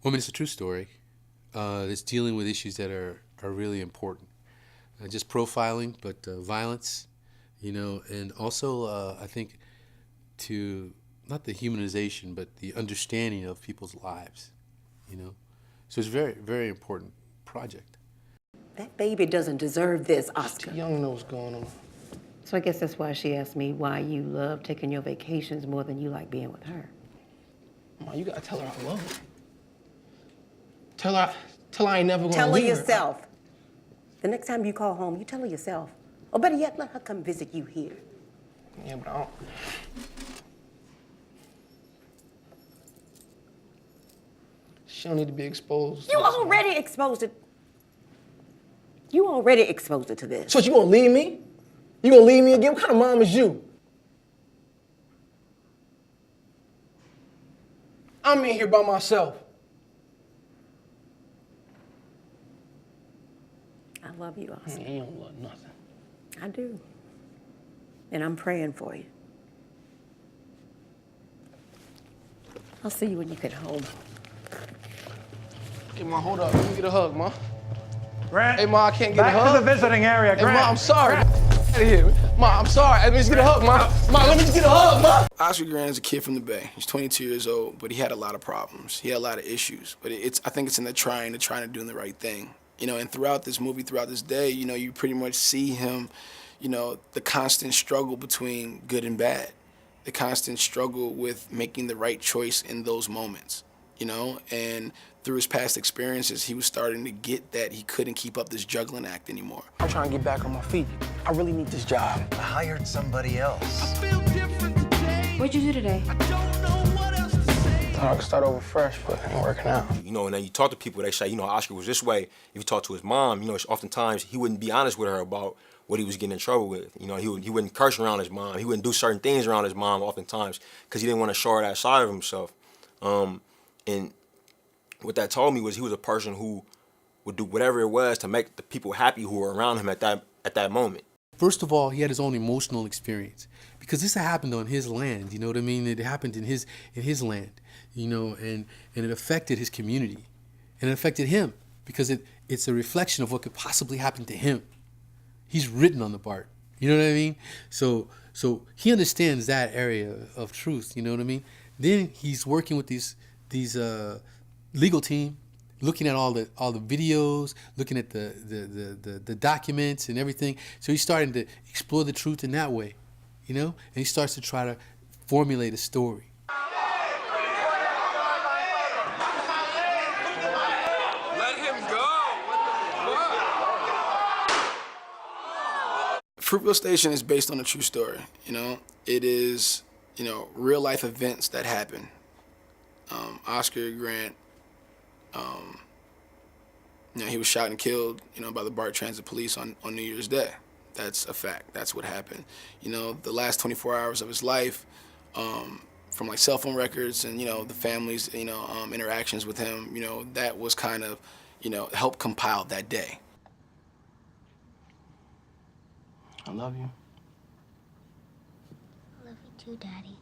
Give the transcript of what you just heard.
Well, I mean, it's a true story. It's dealing with issues that are really important. Just profiling, but violence, and also I think to not the humanization, but the understanding of people's lives, you know. So it's a very, very important project. That baby doesn't deserve this, Oscar. Too young to know what's going on. So I guess that's why she asked me why you love taking your vacations more than you like being with her. Ma, you gotta tell her I love her. Tell her I ain't never gonna Tell her leave yourself. The next time you call home, you tell her yourself. Or better yet, let her come visit you here. Yeah, but I don't. She don't need to be exposed. You already exposed it. You already exposed her to this. So what, you gonna leave me? You gonna leave me again? What kind of mom is you? I'm in here by myself. I love you, Oscar. You don't love nothing. I do. And I'm praying for you. I'll see you when you get home. Hey, Ma, hold up. Let me get a hug, Ma. Grant, Hey, Ma, I can't get a hug. back to the visiting area, Hey, Grant. Ma, I'm sorry. Get out of here. Ma, I'm sorry. Let me just get a hug, Ma. Ma, let me just get a hug, Ma. Oscar Grant is a kid from the Bay. He's 22 years old, but he had a lot of problems. He had a lot of issues. But I think it's in the trying to doing the right thing. And throughout this movie, throughout this day, you pretty much see him, the constant struggle between good and bad, the constant struggle with making the right choice in those moments, and through his past experiences, he was starting to get that he couldn't keep up this juggling act anymore. I'm trying to get back on my feet. I really need this job. I hired somebody else. What'd you do today? Thought I could start over fresh, but it ain't working out. And then you talk to people, they say, Oscar was this way. If you talk to his mom, oftentimes he wouldn't be honest with her about what he was getting in trouble with. He wouldn't curse around his mom. He wouldn't do certain things around his mom oftentimes because he didn't want to show her that side of himself. And what that told me was he was a person who would do whatever it was to make the people happy who were around him at that moment. First of all, he had his own emotional experience because this happened on his land. You know what I mean? It happened in his land. And it affected his community, and it affected him because it's a reflection of what could possibly happen to him. He's written on the part. You know what I mean? So he understands that area of truth. You know what I mean? Then he's working with these legal team, looking at all the videos, looking at the documents and everything. So he's starting to explore the truth in that way, and he starts to try to formulate a story. Let him go. Fruitvale Station is based on a true story. It is real life events that happen. Oscar Grant, he was shot and killed, by the BART Transit Police on New Year's Day. That's a fact. That's what happened. The last 24 hours of his life, from like cell phone records and the family's interactions with him, that was kind of helped compile that day. I love you. I love you too, Daddy.